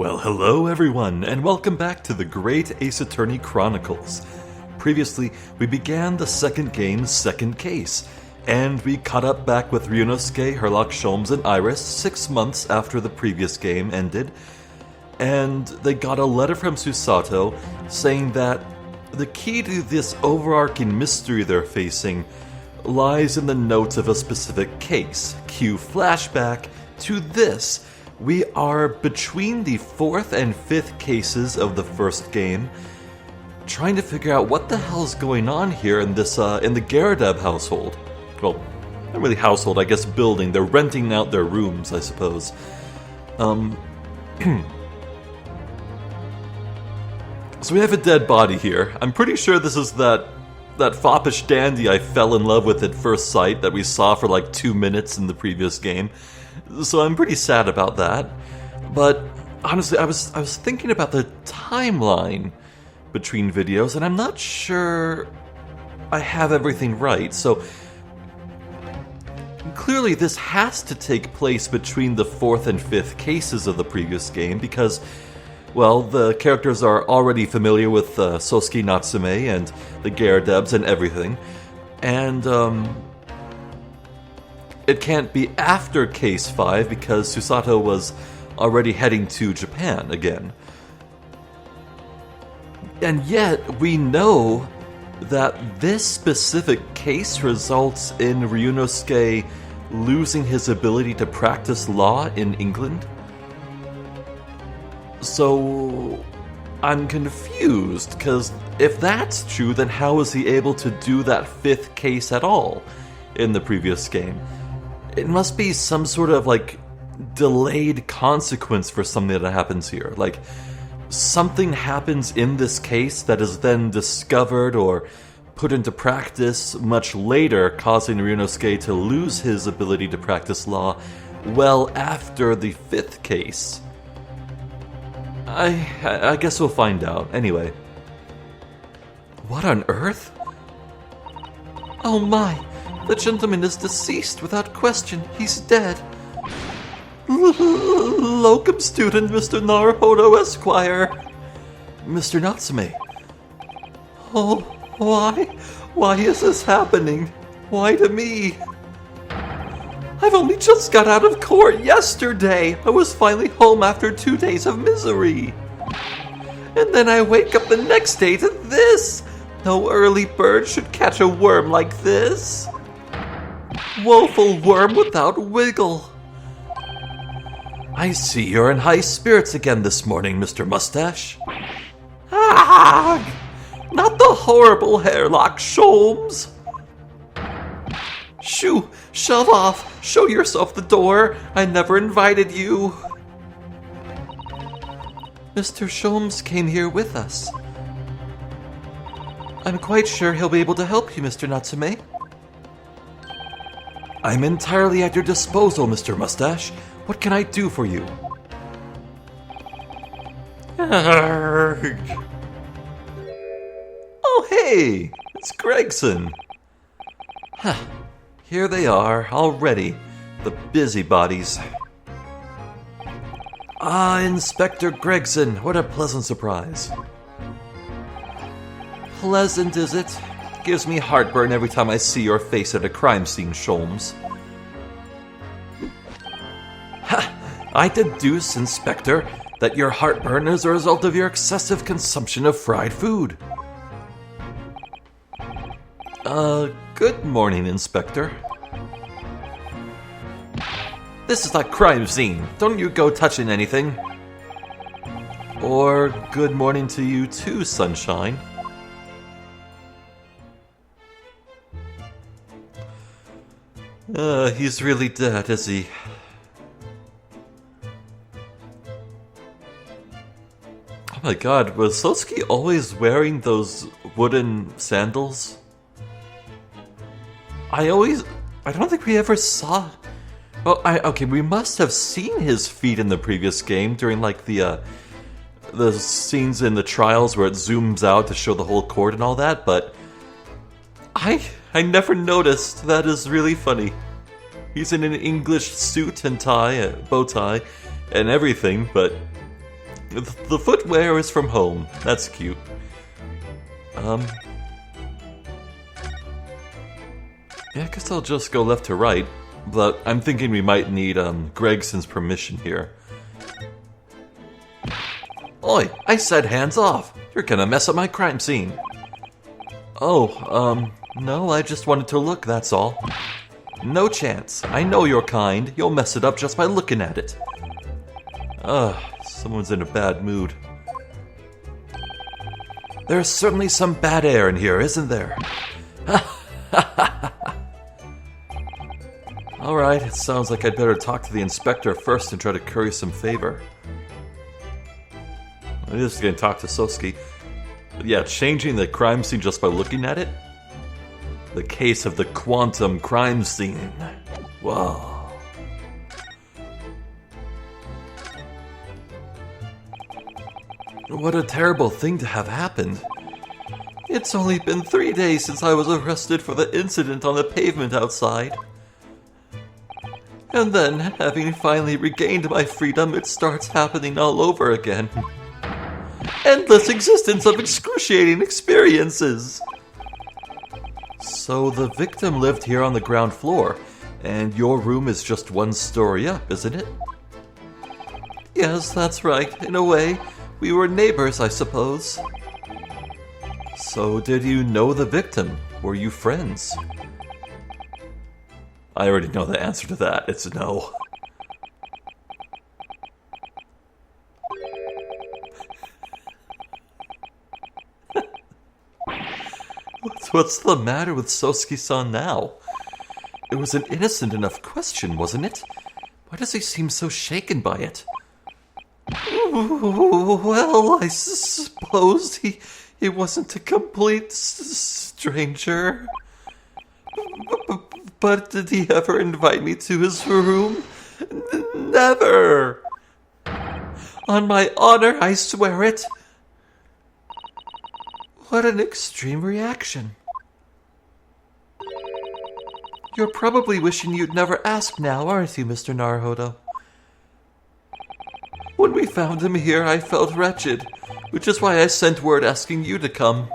Well, hello everyone, and welcome back to the Great Ace Attorney Chronicles. Previously, we began the second game's second case, and we caught up back with Ryunosuke, Herlock Sholmes, and Iris 6 months after the previous game ended, and they got a letter from Susato saying that the key to this overarching mystery they're facing lies in the notes of a specific case. Cue flashback to this. We are between the 4th and 5th cases of the first game, trying to figure out what the hell's going on here in this in the Gyaradev household. Well, not really household, I guess building. They're renting out their rooms, I suppose. So we have a dead body here. I'm pretty sure this is that foppish dandy I fell in love with at first sight that we saw for like 2 minutes in the previous game. So I'm pretty sad about that. But honestly, I was thinking about the timeline between videos, and I'm not sure I have everything right. So clearly this has to take place between the 4th and 5th cases of the previous game because, well, the characters are already familiar with Sosuke Natsume and the Gyarados and everything. And it can't be after Case 5 because Susato was already heading to Japan again. And yet, we know that this specific case results in Ryunosuke losing his ability to practice law in England. So I'm confused, because if that's true, then how was he able to do that 5th case at all in the previous game? It must be some sort of, like, delayed consequence for something that happens here. Like, something happens in this case that is then discovered or put into practice much later, causing Ryunosuke to lose his ability to practice law well after the 5th case. I guess we'll find out. Anyway. What on earth? Oh my! The gentleman is deceased without question. He's dead. Locum student, Mr. Naruhodo, Esquire. Mr. Natsume. Oh, why? Why is this happening? Why to me? I've only just got out of court yesterday. I was finally home after 2 days of misery. And then I wake up the next day to this. No early bird should catch a worm like this. Woeful worm without wiggle. I see you're in high spirits again this morning, Mr. Mustache. Ah! Not the horrible Herlock Sholmes. Shoo! Shove off! Show yourself the door! I never invited you! Mr. Sholmes came here with us. I'm quite sure he'll be able to help you, Mr. Natsume. I'm entirely at your disposal, Mr. Mustache. What can I do for you? Oh, hey! It's Gregson! Huh. Here they are, already. The busybodies. Ah, Inspector Gregson, what a pleasant surprise. Pleasant, is it? Gives me heartburn every time I see your face at a crime scene, Sholmes. Ha! I deduce, Inspector, that your heartburn is a result of your excessive consumption of fried food. Good morning, Inspector. This is a crime scene. Don't you go touching anything. Or good morning to you too, Sunshine. He's really dead, is he? Oh my god, was Sosuke always wearing those wooden sandals? I don't think we ever saw... Well, okay, we must have seen his feet in the previous game during, like, the scenes in the trials where it zooms out to show the whole court and all that, but I never noticed. That is really funny. He's in an English suit and tie, bow tie, and everything, but The footwear is from home. That's cute. Yeah, I guess I'll just go left to right, but I'm thinking we might need, Gregson's permission here. Oi, I said hands off! You're gonna mess up my crime scene. Oh, no, I just wanted to look, that's all. No chance. I know you're kind. You'll mess it up just by looking at it. Someone's in a bad mood. There's certainly some bad air in here, isn't there? Alright, it sounds like I'd better talk to the inspector first and try to curry some favor. I'm just gonna talk to Sosuke. But yeah, changing the crime scene just by looking at it? The case of the quantum crime scene. Whoa. What a terrible thing to have happened. It's only been 3 days since I was arrested for the incident on the pavement outside. And then, having finally regained my freedom, it starts happening all over again. Endless existence of excruciating experiences! So the victim lived here on the ground floor, and your room is just 1 story up, isn't it? Yes, that's right. In a way, we were neighbors, I suppose. So did you know the victim? Were you friends? I already know the answer to that. It's no. What's the matter with Sosuke-san now? It was an innocent enough question, wasn't it? Why does he seem so shaken by it? Well, I suppose he wasn't a complete stranger. But did he ever invite me to his room? Never! On my honor, I swear it! What an extreme reaction. You're probably wishing you'd never asked now, aren't you, Mr. Naruhodo? When we found him here, I felt wretched, which is why I sent word asking you to come.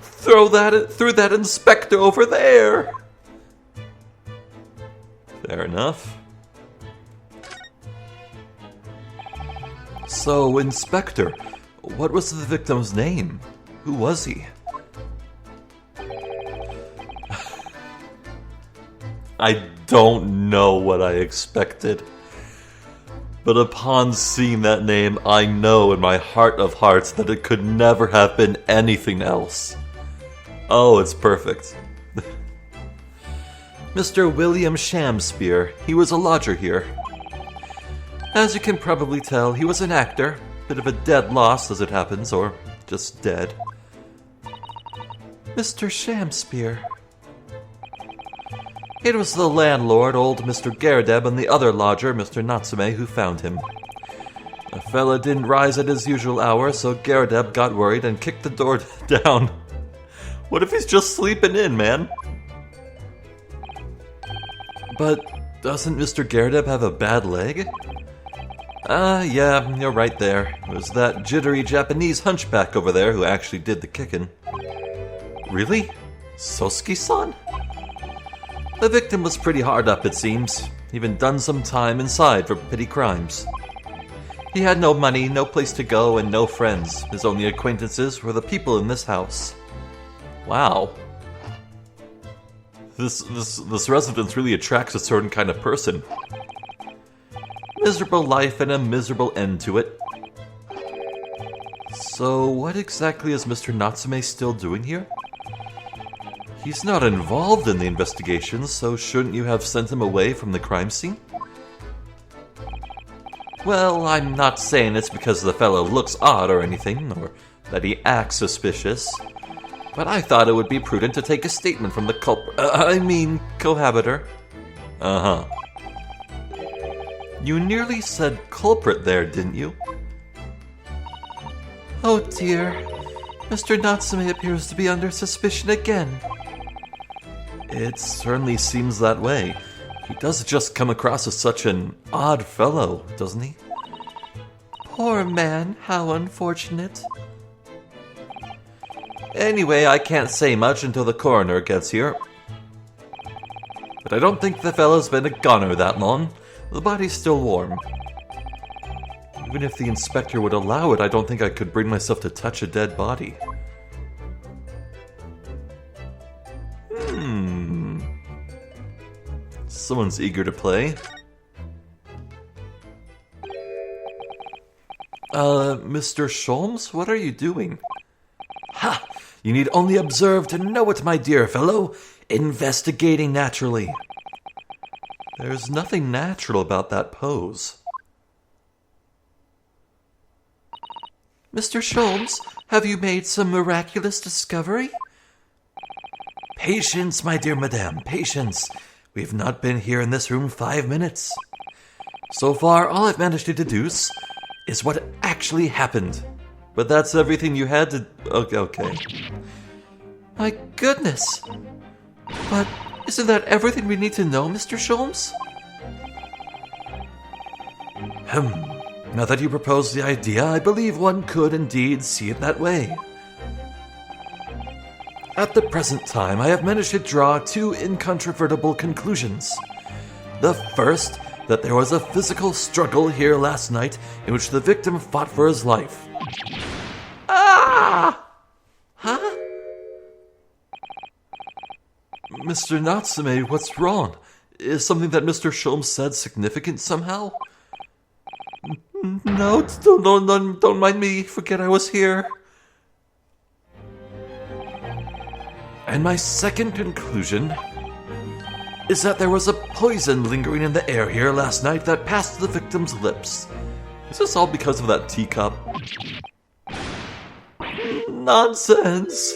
Through that inspector over there! Fair enough. So, Inspector, what was the victim's name? Who was he? I don't know what I expected. But upon seeing that name, I know in my heart of hearts that it could never have been anything else. Oh, it's perfect. Mr. William Shamspeare. He was a lodger here. As you can probably tell, he was an actor. Bit of a dead loss, as it happens, or just dead. Mr. Shamspeare. It was the landlord, old Mr. Garadeb, and the other lodger, Mr. Natsume, who found him. The fella didn't rise at his usual hour, so Garadeb got worried and kicked the door down. What if he's just sleeping in, man? But doesn't Mr. Garadeb have a bad leg? Yeah, you're right there. It was that jittery Japanese hunchback over there who actually did the kicking. Really? Sosuke-san? The victim was pretty hard up, it seems. Even done some time inside for petty crimes. He had no money, no place to go, and no friends. His only acquaintances were the people in this house. Wow. This residence really attracts a certain kind of person. Miserable life and a miserable end to it. So, what exactly is Mr. Natsume still doing here? He's not involved in the investigation, so shouldn't you have sent him away from the crime scene? Well, I'm not saying it's because the fellow looks odd or anything, or that he acts suspicious. But I thought it would be prudent to take a statement from the cohabitor. Uh-huh. You nearly said culprit there, didn't you? Oh dear. Mr. Natsume appears to be under suspicion again. It certainly seems that way. He does just come across as such an odd fellow, doesn't he? Poor man, how unfortunate. Anyway, I can't say much until the coroner gets here. But I don't think the fella's been a goner that long. The body's still warm. Even if the inspector would allow it, I don't think I could bring myself to touch a dead body. Someone's eager to play. Mr. Sholmes, what are you doing? Ha! You need only observe to know it, my dear fellow. Investigating naturally. There's nothing natural about that pose. Mr. Sholmes, have you made some miraculous discovery? Patience, my dear madame, patience. We've not been here in this room 5 minutes. So far, all I've managed to deduce is what actually happened. But that's everything you had to... Okay. My goodness. But isn't that everything we need to know, Mr. Sholmes? Now that you propose the idea, I believe one could indeed see it that way. At the present time, I have managed to draw 2 incontrovertible conclusions. The first, that there was a physical struggle here last night in which the victim fought for his life. Ah! Huh? Mr. Natsume, what's wrong? Is something that Mr. Sholmes said significant somehow? No, don't mind me. Forget I was here. And my second conclusion is that there was a poison lingering in the air here last night that passed the victim's lips. Is this all because of that teacup? Nonsense!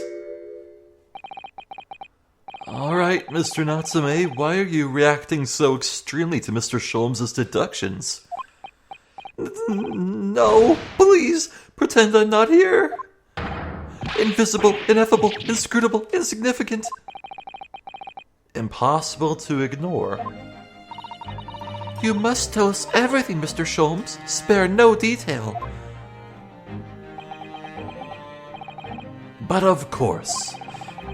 Alright, Mr. Natsume, why are you reacting so extremely to Mr. Sholmes' deductions? No, please, pretend I'm not here. Invisible, ineffable, inscrutable, insignificant. Impossible to ignore. You must tell us everything, Mr. Sholmes. Spare no detail. But of course,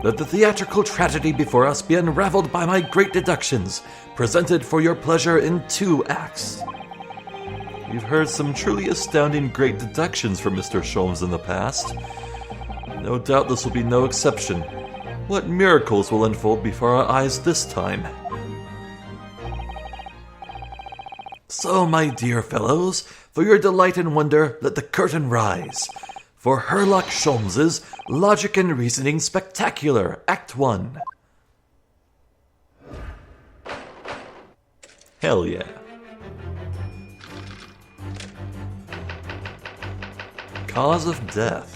let the theatrical tragedy before us be unraveled by my great deductions, presented for your pleasure in 2 acts. You've heard some truly astounding great deductions from Mr. Sholmes in the past. No doubt this will be no exception. What miracles will unfold before our eyes this time? So, my dear fellows, for your delight and wonder, let the curtain rise. For Herlock Sholmes's Logic and Reasoning Spectacular, Act 1. Hell yeah. Cause of death.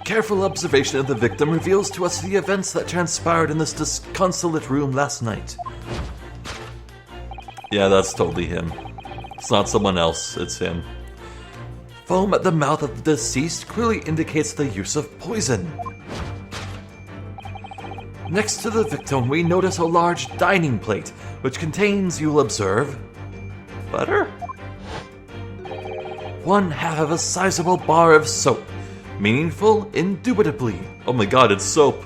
Careful observation of the victim reveals to us the events that transpired in this disconsolate room last night. Yeah, that's totally him. It's not someone else, it's him. Foam at the mouth of the deceased clearly indicates the use of poison. Next to the victim, we notice a large dining plate, which contains, you'll observe, butter? 1/2 of a sizable bar of soap. Meaningful, indubitably. Oh my god, it's soap.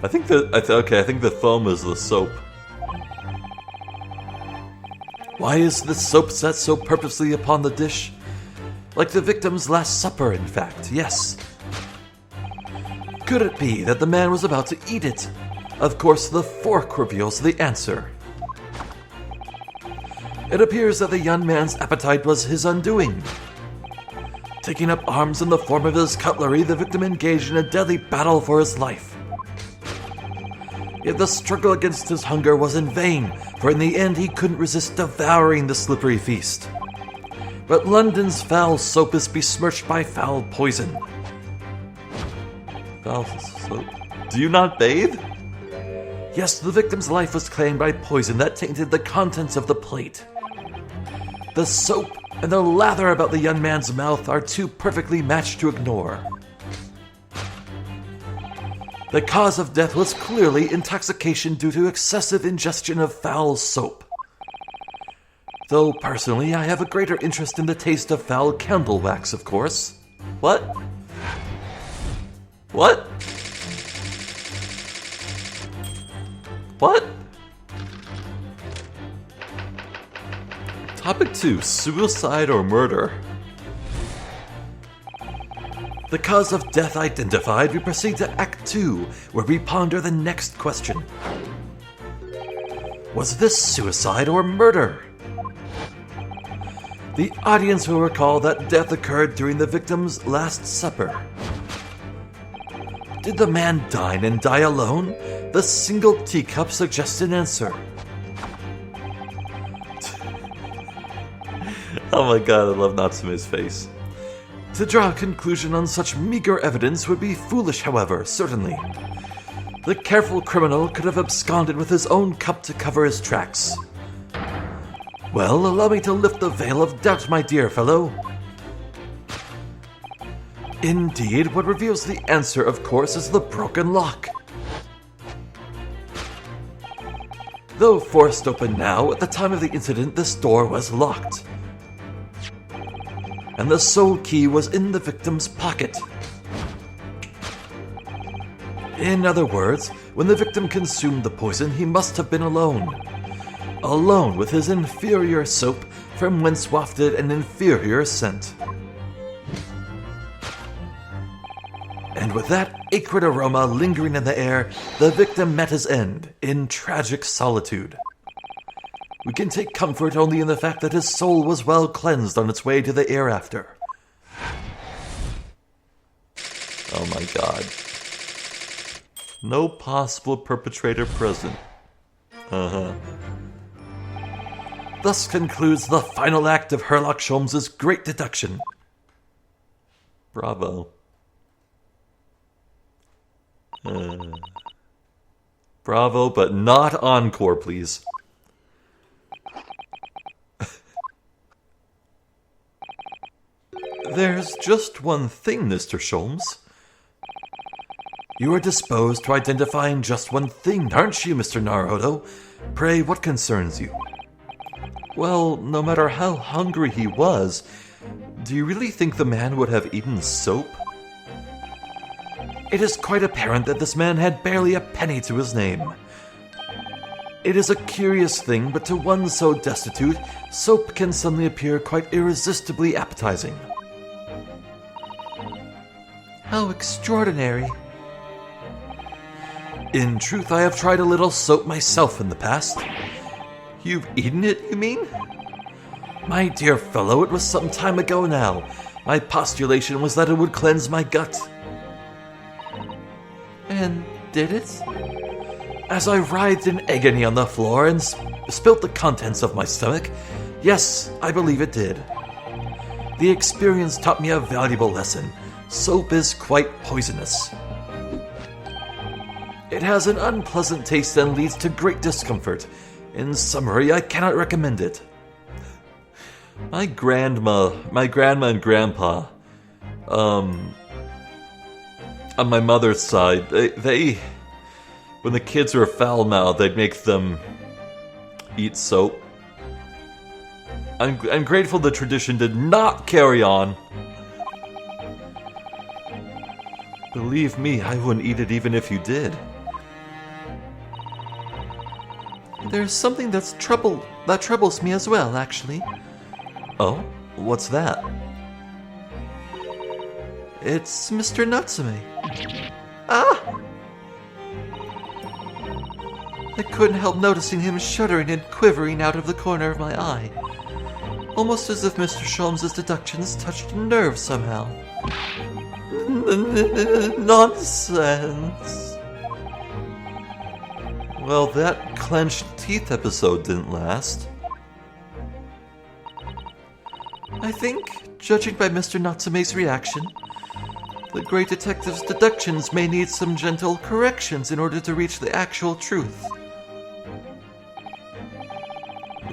I think the foam is the soap. Why is the soap set so purposely upon the dish? Like the victim's last supper, in fact, yes. Could it be that the man was about to eat it? Of course, the fork reveals the answer. It appears that the young man's appetite was his undoing. Taking up arms in the form of his cutlery, the victim engaged in a deadly battle for his life. Yet the struggle against his hunger was in vain, for in the end he couldn't resist devouring the slippery feast. But London's foul soap is besmirched by foul poison. Foul soap? Do you not bathe? Yes, the victim's life was claimed by poison that tainted the contents of the plate. The soap and the lather about the young man's mouth are too perfectly matched to ignore. The cause of death was clearly intoxication due to excessive ingestion of foul soap. Though personally, I have a greater interest in the taste of foul candle wax, of course. What? What? What? Topic 2, suicide or murder. The cause of death identified, we proceed to Act 2, where we ponder the next question. Was this suicide or murder? The audience will recall that death occurred during the victim's Last Supper. Did the man dine and die alone? The single teacup suggests an answer. Oh my god, I love Natsume's face. To draw a conclusion on such meager evidence would be foolish, however, certainly. The careful criminal could have absconded with his own cup to cover his tracks. Well, allow me to lift the veil of doubt, my dear fellow. Indeed, what reveals the answer, of course, is the broken lock. Though forced open now, at the time of the incident, this door was locked. And the sole key was in the victim's pocket. In other words, when the victim consumed the poison, he must have been alone. Alone with his inferior soap, from whence wafted an inferior scent. And with that acrid aroma lingering in the air, the victim met his end, in tragic solitude. We can take comfort only in the fact that his soul was well cleansed on its way to the hereafter. Oh my god. No possible perpetrator present. Thus concludes the final act of Sherlock Sholmes' great deduction. Bravo. Bravo, but not encore, please. There's just one thing, Mr. Sholmes. You are disposed to identifying just one thing, aren't you, Mr. Naruhodo? Pray, what concerns you? Well, no matter how hungry he was, do you really think the man would have eaten soap? It is quite apparent that this man had barely a penny to his name. It is a curious thing, but to one so destitute, soap can suddenly appear quite irresistibly appetizing. How extraordinary. In truth, I have tried a little soap myself in the past. You've eaten it, you mean? My dear fellow, it was some time ago now. My postulation was that it would cleanse my gut. And did it? As I writhed in agony on the floor and spilt the contents of my stomach, yes, I believe it did. The experience taught me a valuable lesson. Soap is quite poisonous. It has an unpleasant taste and leads to great discomfort. In summary, I cannot recommend it. My grandma and grandpa, on my mother's side, they when the kids were foul-mouthed, they'd make them eat soap. I'm grateful the tradition did not carry on. Believe me, I wouldn't eat it even if you did. There's something that troubles me as well, actually. Oh? What's that? It's Mr. Natsume. Ah! I couldn't help noticing him shuddering and quivering out of the corner of my eye. Almost as if Mr. Sholmes' deductions touched a nerve somehow. Nonsense. Well, that clenched teeth episode didn't last. I think, judging by Mr. Natsume's reaction, the great detective's deductions may need some gentle corrections in order to reach the actual truth.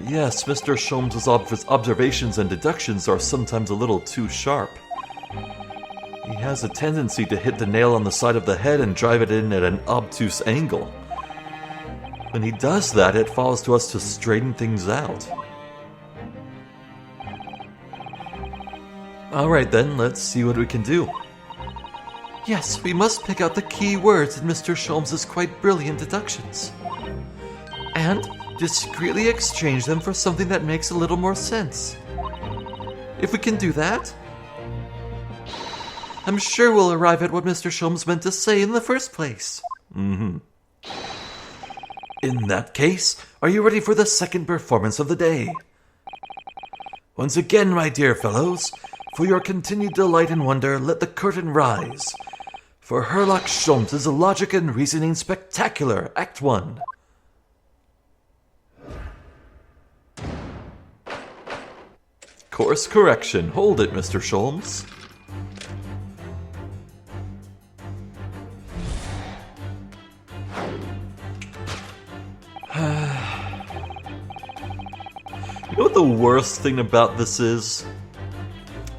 Yes, Mr. Sholmes' observations and deductions are sometimes a little too sharp. He has a tendency to hit the nail on the side of the head and drive it in at an obtuse angle. When he does that, it falls to us to straighten things out. Alright then, let's see what we can do. Yes, we must pick out the key words in Mr. Sholmes' quite brilliant deductions. And discreetly exchange them for something that makes a little more sense. If we can do that, I'm sure we'll arrive at what Mr. Sholmes meant to say in the first place. In that case, are you ready for the second performance of the day? Once again, my dear fellows, for your continued delight and wonder, let the curtain rise. For Herlock Sholmes' Logic and Reasoning Spectacular, Act 1. Course correction. Hold it, Mr. Sholmes. You know what the worst thing about this is?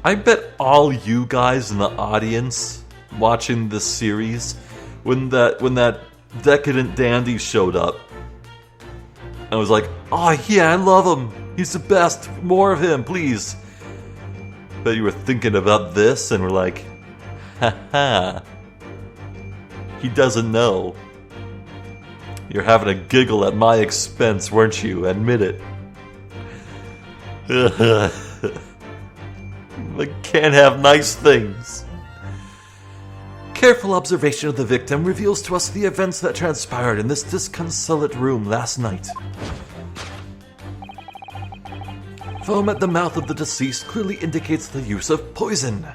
I bet all you guys in the audience watching this series, when that decadent dandy showed up, I was like, oh yeah, I love him. He's the best. More of him, please. But you were thinking about this and were like, haha. He doesn't know. You're having a giggle at my expense, weren't you? Admit it. I can't have nice things. Careful observation of the victim reveals to us the events that transpired in this disconsolate room last night. Foam at the mouth of the deceased clearly indicates the use of poison.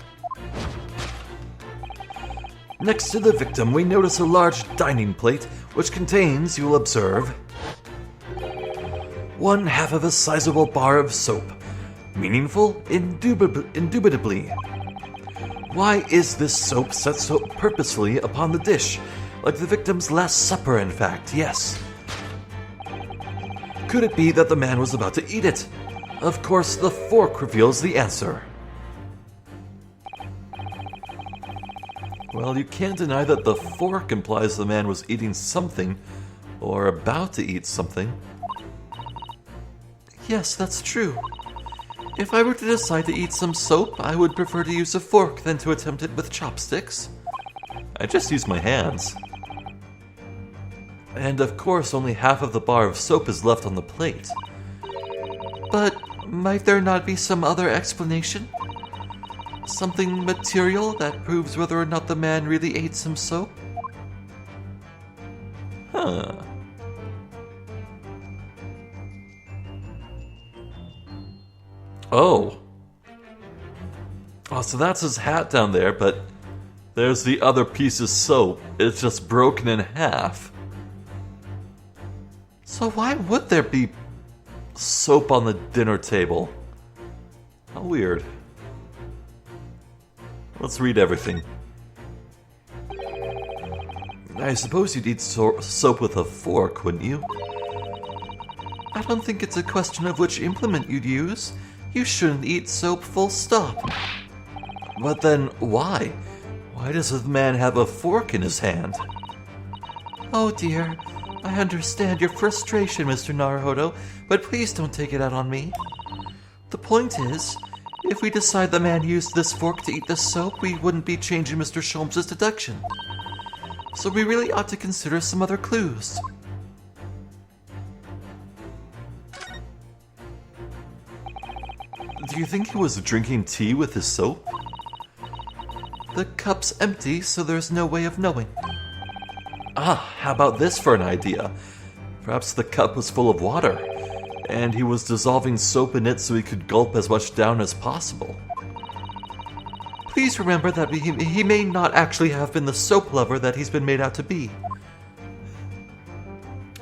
Next to the victim, we notice a large dining plate, which contains, you will observe, one half of a sizable bar of soap. Meaningful? Indubitably. Why is this soap set so purposefully upon the dish? Like the victim's Last Supper, in fact, yes. Could it be that the man was about to eat it? Of course, the fork reveals the answer. Well, you can't deny that the fork implies the man was eating something, or about to eat something. Yes, that's true. If I were to decide to eat some soap, I would prefer to use a fork than to attempt it with chopsticks. I just use my hands. And of course, only half of the bar of soap is left on the plate. But might there not be some other explanation? Something material that proves whether or not the man really ate some soap? Huh. Oh, so that's his hat down there, but there's the other piece of soap. It's just broken in half. So why would there be soap on the dinner table? How weird. Let's read everything. I suppose you'd eat soap with a fork, wouldn't you? I don't think it's a question of which implement you'd use. You shouldn't eat soap, full stop. But then, why? Why does the man have a fork in his hand? Oh dear, I understand your frustration, Mr. Naruhodo, but please don't take it out on me. The point is, if we decide the man used this fork to eat the soap, we wouldn't be changing Mr. Sholmes' deduction. So we really ought to consider some other clues. Do you think he was drinking tea with his soap? The cup's empty, so there's no way of knowing. How about this for an idea? Perhaps the cup was full of water, and he was dissolving soap in it so he could gulp as much down as possible. Please remember that he may not actually have been the soap lover that he's been made out to be.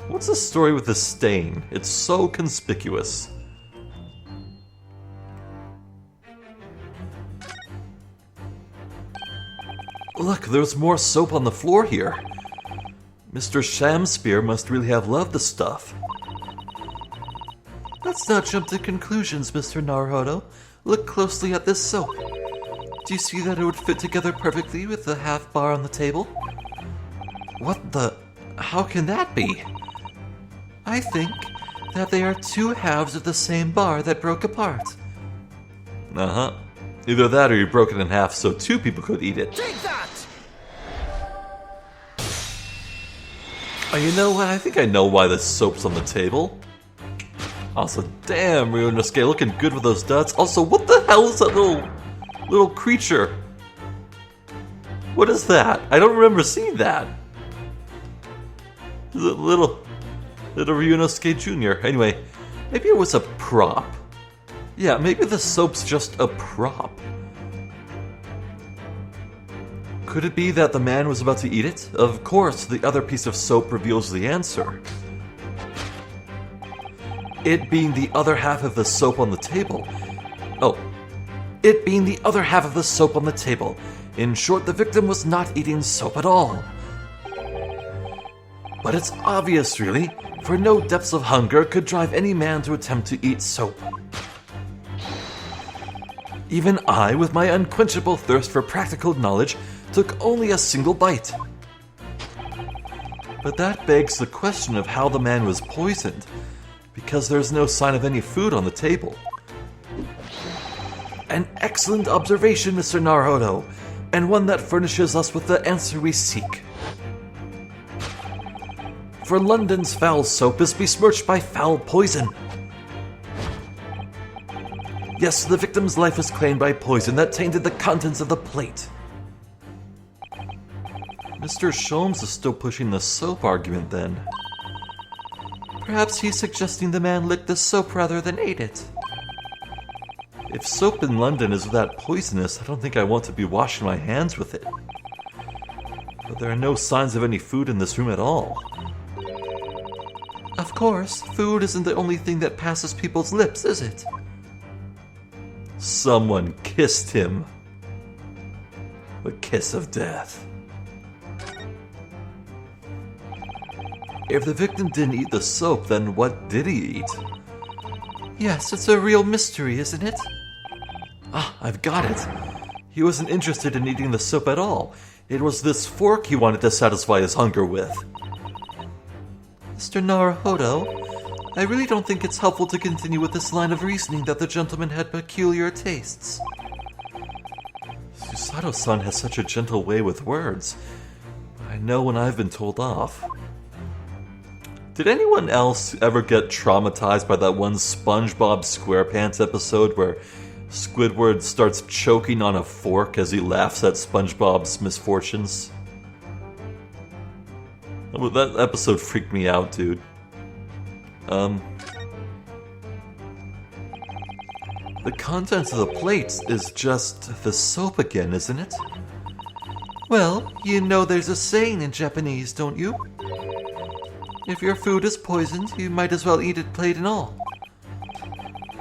What's the story with the stain? It's so conspicuous. Look, there's more soap on the floor here. Mr. Shamspeare must really have loved the stuff. Let's not jump to conclusions, Mr. Naruhodo. Look closely at this soap. Do you see that it would fit together perfectly with the half bar on the table? What the... How can that be? I think that they are two halves of the same bar that broke apart. Uh-huh. Either that or you broke it in half so two people could eat it. Take that! Oh, you know what? I think I know why the soap's on the table. Also, damn, Ryunosuke, looking good with those dots. Also, what the hell is that little creature? What is that? I don't remember seeing that. Little Ryunosuke Jr. Anyway, maybe it was a prop. Yeah, maybe the soap's just a prop. Could it be that the man was about to eat it? Of course, the other piece of soap reveals the answer. It being the other half of the soap on the table. Oh. It being the other half of the soap on the table. In short, the victim was not eating soap at all. But it's obvious, really, for no depths of hunger could drive any man to attempt to eat soap. Even I, with my unquenchable thirst for practical knowledge, took only a single bite. But that begs the question of how the man was poisoned, because there's no sign of any food on the table. An excellent observation, Mr. Naruhodo, and one that furnishes us with the answer we seek. For London's foul soap is besmirched by foul poison. Yes, the victim's life was claimed by poison that tainted the contents of the plate. Mr. Sholmes is still pushing the soap argument then. Perhaps he's suggesting the man licked the soap rather than ate it. If soap in London is that poisonous, I don't think I want to be washing my hands with it. But there are no signs of any food in this room at all. Of course, food isn't the only thing that passes people's lips, is it? Someone kissed him. The kiss of death. If the victim didn't eat the soap, then what did he eat? Yes, it's a real mystery, isn't it? Ah, I've got it. He wasn't interested in eating the soap at all. It was this fork he wanted to satisfy his hunger with. Mr. Naruhodo, I really don't think it's helpful to continue with this line of reasoning that the gentleman had peculiar tastes. Susato-san has such a gentle way with words. I know when I've been told off. Did anyone else ever get traumatized by that one SpongeBob SquarePants episode where Squidward starts choking on a fork as he laughs at SpongeBob's misfortunes? That episode freaked me out, dude. The contents of the plate is just the soap again, isn't it? Well, you know there's a saying in Japanese, don't you? If your food is poisoned, you might as well eat it plate and all.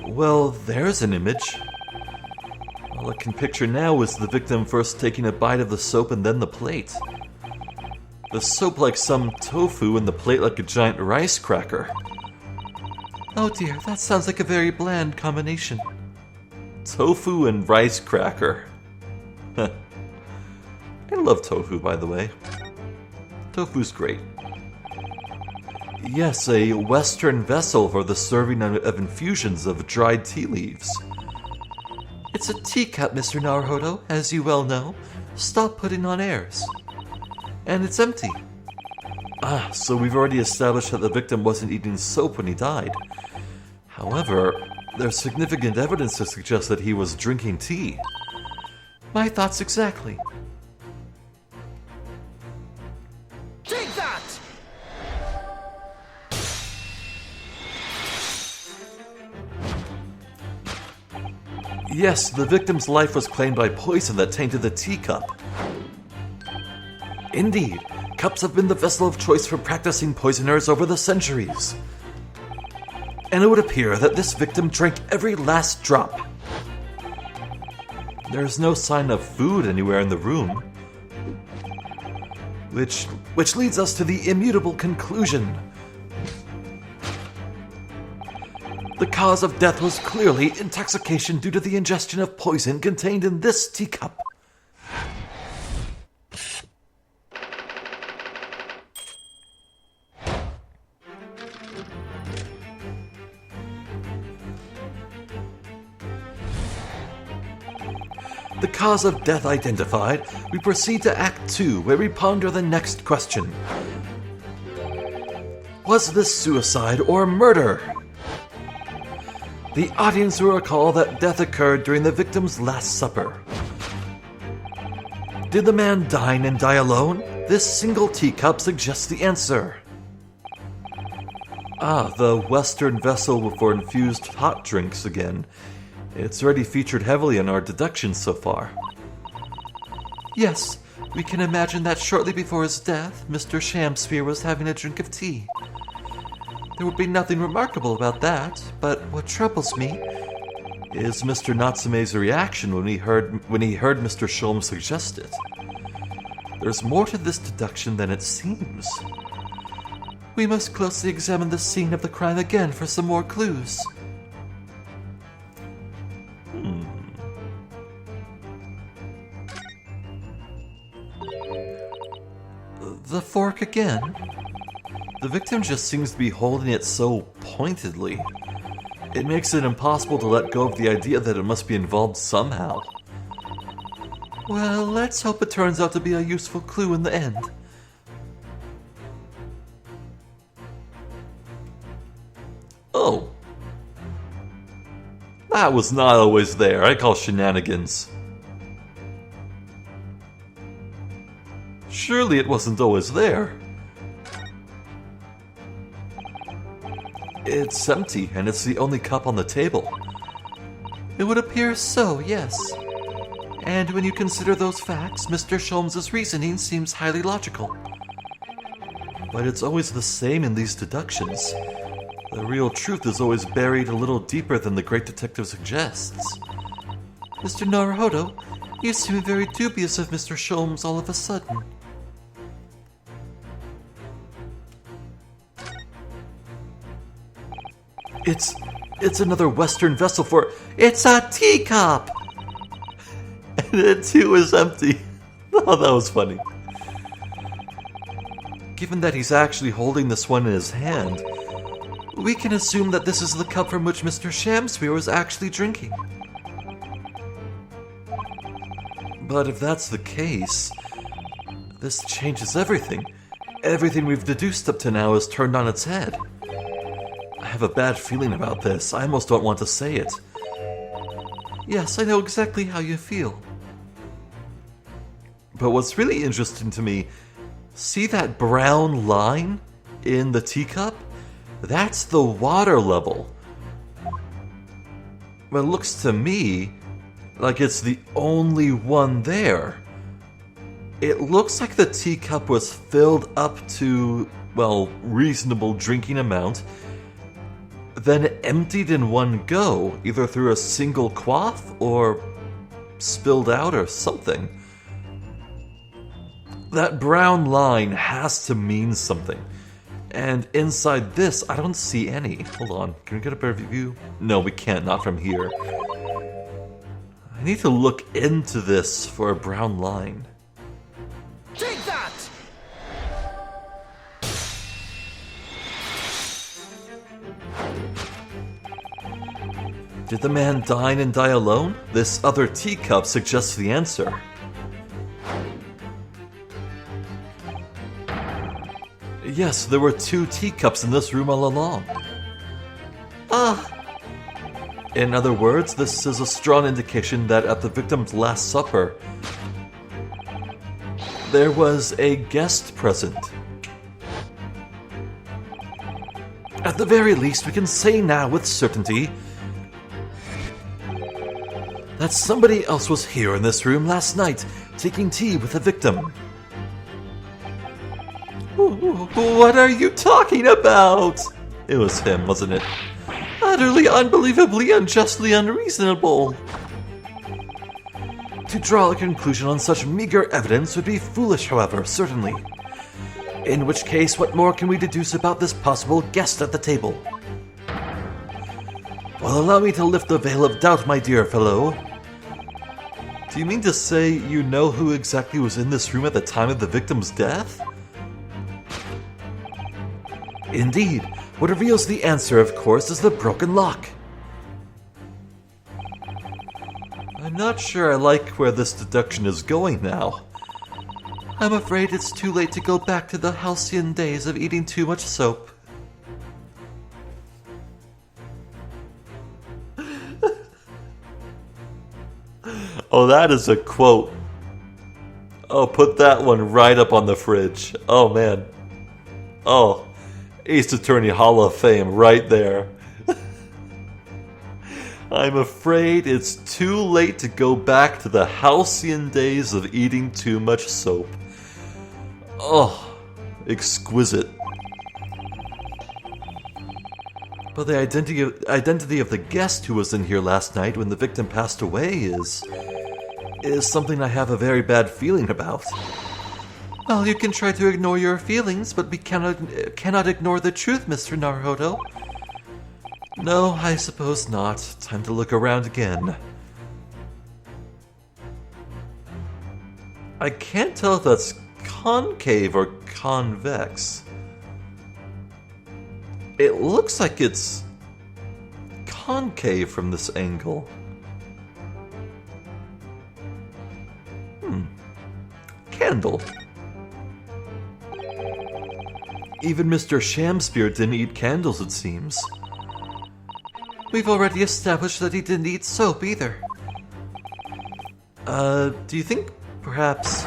Well, there's an image. All I can picture now is the victim first taking a bite of the soap and then the plate. The soap like some tofu and the plate like a giant rice cracker. Oh dear, that sounds like a very bland combination. Tofu and rice cracker. I love tofu, by the way. Tofu's great. Yes, a Western vessel for the serving of infusions of dried tea leaves. It's a teacup, Mr. Naruhodo, as you well know. Stop putting on airs. And it's empty. Ah, so we've already established that the victim wasn't eating soap when he died. However, there's significant evidence to suggest that he was drinking tea. My thoughts exactly. Take that! Yes, the victim's life was claimed by poison that tainted the teacup. Indeed, cups have been the vessel of choice for practicing poisoners over the centuries. And it would appear that this victim drank every last drop. There's no sign of food anywhere in the room. Which leads us to the immutable conclusion. The cause of death was clearly intoxication due to the ingestion of poison contained in this teacup. The cause of death identified, we proceed to Act 2, where we ponder the next question. Was this suicide or murder? The audience will recall that death occurred during the victim's Last Supper. Did the man dine and die alone? This single teacup suggests the answer. The Western vessel for infused hot drinks again. It's already featured heavily in our deductions so far. Yes, we can imagine that shortly before his death, Mr. Shamsphere was having a drink of tea. There would be nothing remarkable about that, but what troubles me is Mr. Natsume's reaction when he heard Mr. Sholmes suggest it. There's more to this deduction than it seems. We must closely examine the scene of the crime again for some more clues. The fork again. The victim just seems to be holding it so pointedly. It makes it impossible to let go of the idea that it must be involved somehow. Well, let's hope it turns out to be a useful clue in the end. Oh. That was not always there. I call shenanigans. Surely it wasn't always there. It's empty, and it's the only cup on the table. It would appear so, yes. And when you consider those facts, Mr. Sholmes' reasoning seems highly logical. But it's always the same in these deductions. The real truth is always buried a little deeper than the great detective suggests. Mr. Naruhodo, you seem very dubious of Mr. Sholmes all of a sudden. It's another Western vessel for... It's a teacup! And it too is empty. Oh, that was funny. Given that he's actually holding this one in his hand, we can assume that this is the cup from which Mr. Shamsphere was actually drinking. But if that's the case, this changes everything. Everything we've deduced up to now is turned on its head. I have a bad feeling about this. I almost don't want to say it. Yes, I know exactly how you feel. But what's really interesting to me, see that brown line in the teacup? That's the water level. Well, it looks to me like it's the only one there. It looks like the teacup was filled up to, well, reasonable drinking amount, then emptied in one go, either through a single quaff or spilled out or something. That brown line has to mean something. And inside this, I don't see any. Hold on, can we get a better view? No, we can't, not from here. I need to look into this for a brown line. Take that! Did the man dine and die alone? This other teacup suggests the answer. Yes, there were 2 teacups in this room all along. In other words, this is a strong indication that at the victim's Last Supper, there was a guest present. At the very least, we can say now with certainty that somebody else was here in this room last night, taking tea with the victim. What are you talking about? It was him, wasn't it? Utterly, unbelievably, unjustly unreasonable. To draw a conclusion on such meager evidence would be foolish, however, certainly. In which case, what more can we deduce about this possible guest at the table? Well, allow me to lift the veil of doubt, my dear fellow. Do you mean to say you know who exactly was in this room at the time of the victim's death? Indeed. What reveals the answer, of course, is the broken lock. I'm not sure I like where this deduction is going now. I'm afraid it's too late to go back to the halcyon days of eating too much soap. Oh, that is a quote. Oh, put that one right up on the fridge. Oh, man. Oh, Ace Attorney Hall of Fame right there. I'm afraid it's too late to go back to the halcyon days of eating too much soap. Oh, exquisite. But the identity of the guest who was in here last night when the victim passed away is something I have a very bad feeling about. Well, you can try to ignore your feelings, but we cannot ignore the truth, Mr. Naruhodo. No, I suppose not. Time to look around again. I can't tell if that's concave or convex. It looks like it's concave from this angle. Candle. Even Mr. Shamspear didn't eat candles, it seems. We've already established that he didn't eat soap either. Do you think perhaps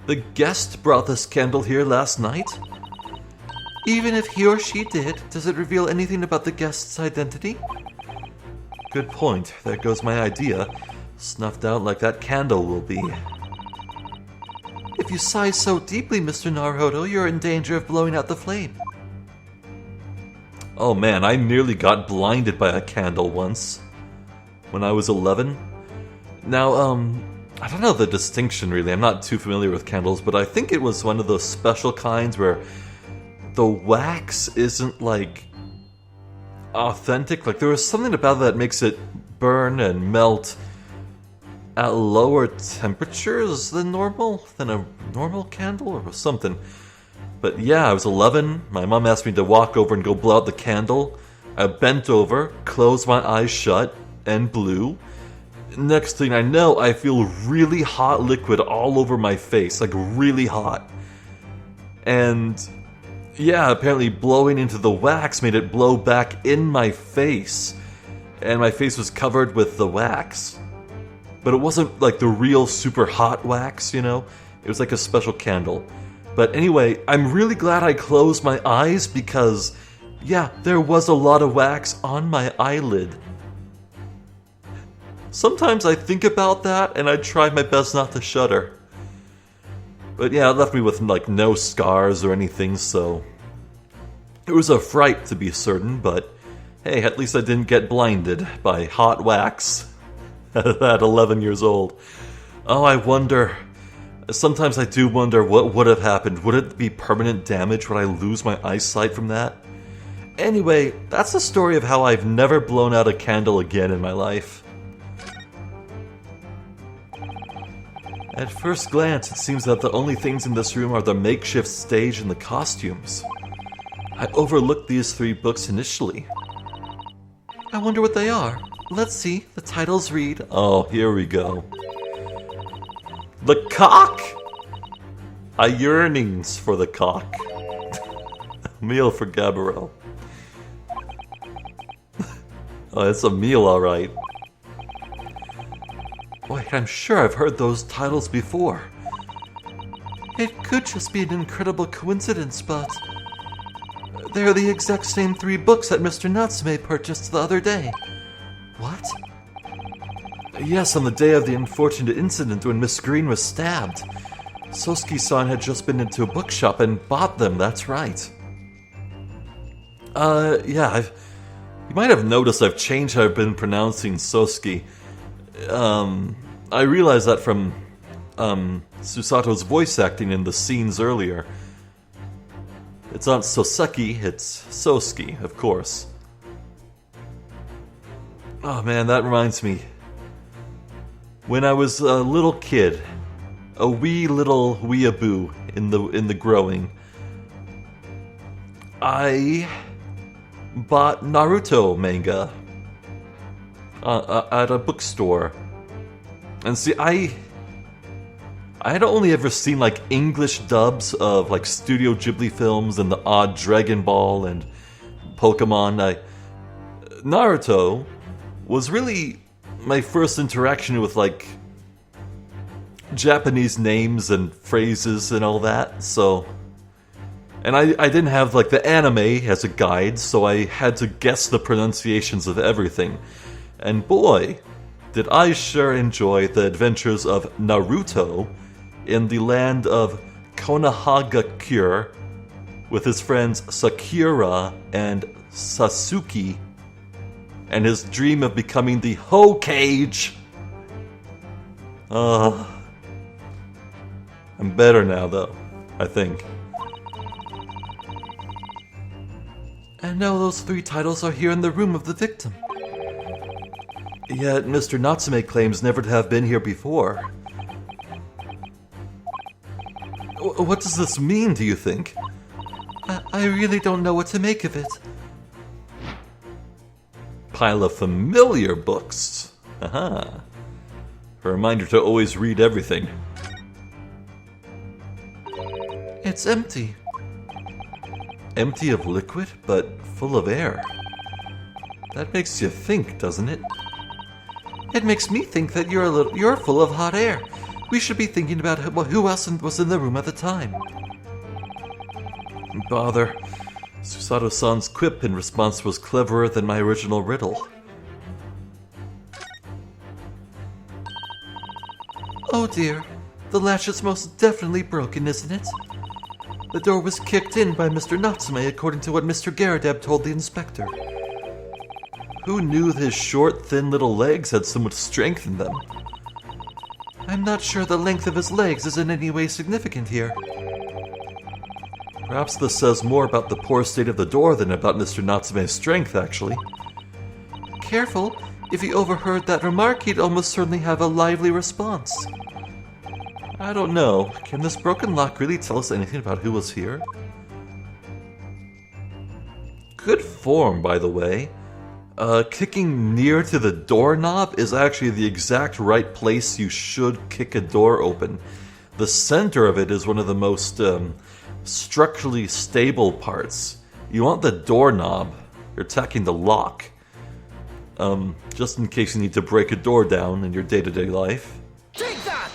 the guest brought this candle here last night? Even if he or she did, does it reveal anything about the guest's identity? Good point. There goes my idea. Snuffed out like that candle will be. If you sigh so deeply, Mr. Naruhodo, you're in danger of blowing out the flame. Oh man, I nearly got blinded by a candle once. When I was 11. Now, I don't know the distinction really. I'm not too familiar with candles, but I think it was one of those special kinds where the wax isn't like authentic. Like there was something about that makes it burn and melt at lower temperatures than a normal candle or something. But yeah, I was 11. My mom asked me to walk over and go blow out the candle. I bent over, closed my eyes shut, and blew. Next thing I know, I feel really hot liquid all over my face, like really hot. And yeah, apparently blowing into the wax made it blow back in my face. And my face was covered with the wax. But it wasn't like the real super hot wax, you know? It was like a special candle. But anyway, I'm really glad I closed my eyes because, yeah, there was a lot of wax on my eyelid. Sometimes I think about that and I try my best not to shudder. But yeah, it left me with like no scars or anything, so it was a fright to be certain, but hey, at least I didn't get blinded by hot wax at 11 years old. Oh, I wonder. Sometimes I do wonder what would have happened. Would it be permanent damage? Would I lose my eyesight from that? Anyway, that's the story of how I've never blown out a candle again in my life. At first glance, it seems that the only things in this room are the makeshift stage and the costumes. I overlooked these 3 books initially. I wonder what they are. Let's see. The titles read... Oh, here we go. The Cock! A Yearnings for the Cock. A meal for Gabrielle. Oh, it's a meal, alright. Boy, I'm sure I've heard those titles before. It could just be an incredible coincidence, but... they're the exact same 3 books that Mr. Natsume purchased the other day. What? Yes, on the day of the unfortunate incident when Miss Green was stabbed. Sosuke-san had just been into a bookshop and bought them, that's right. Yeah, you might have noticed I've changed how I've been pronouncing Sosuke. I realized that from, Susato's voice acting in the scenes earlier. It's not Soseki, it's Sosuke, of course. Oh man, that reminds me. When I was a little kid, a wee little weeaboo in the growing, I bought Naruto manga at a bookstore. And see, I had only ever seen like English dubs of like Studio Ghibli films and the odd Dragon Ball and Pokemon. Naruto was really my first interaction with like Japanese names and phrases and all that. So, and I didn't have like the anime as a guide, so I had to guess the pronunciations of everything. And boy, did I sure enjoy the adventures of Naruto in the land of Konohagakure with his friends Sakura and Sasuke, and his dream of becoming the Hokage. I'm better now, though, I think. And now those 3 titles are here in the room of the victim. Yet Mr. Natsume claims never to have been here before. What does this mean, do you think? I really don't know what to make of it. Pile of familiar books. Aha. A reminder to always read everything. It's empty. Empty of liquid, but full of air. That makes you think, doesn't it? It makes me think that you're full of hot air. We should be thinking about who else was in the room at the time. Bother. Susato-san's quip in response was cleverer than my original riddle. Oh dear, the latch is most definitely broken, isn't it? The door was kicked in by Mr. Natsume according to what Mr. Garadeb told the inspector. Who knew his short, thin little legs had so much strength in them? I'm not sure the length of his legs is in any way significant here. Perhaps this says more about the poor state of the door than about Mr. Natsume's strength, actually. Careful, if he overheard that remark, he'd almost certainly have a lively response. I don't know. Can this broken lock really tell us anything about who was here? Good form, by the way. Kicking near to the doorknob is actually the exact right place you should kick a door open. The center of it is one of the most structurally stable parts. You want the doorknob. You're attacking the lock. Just in case you need to break a door down in your day-to-day life. Take that!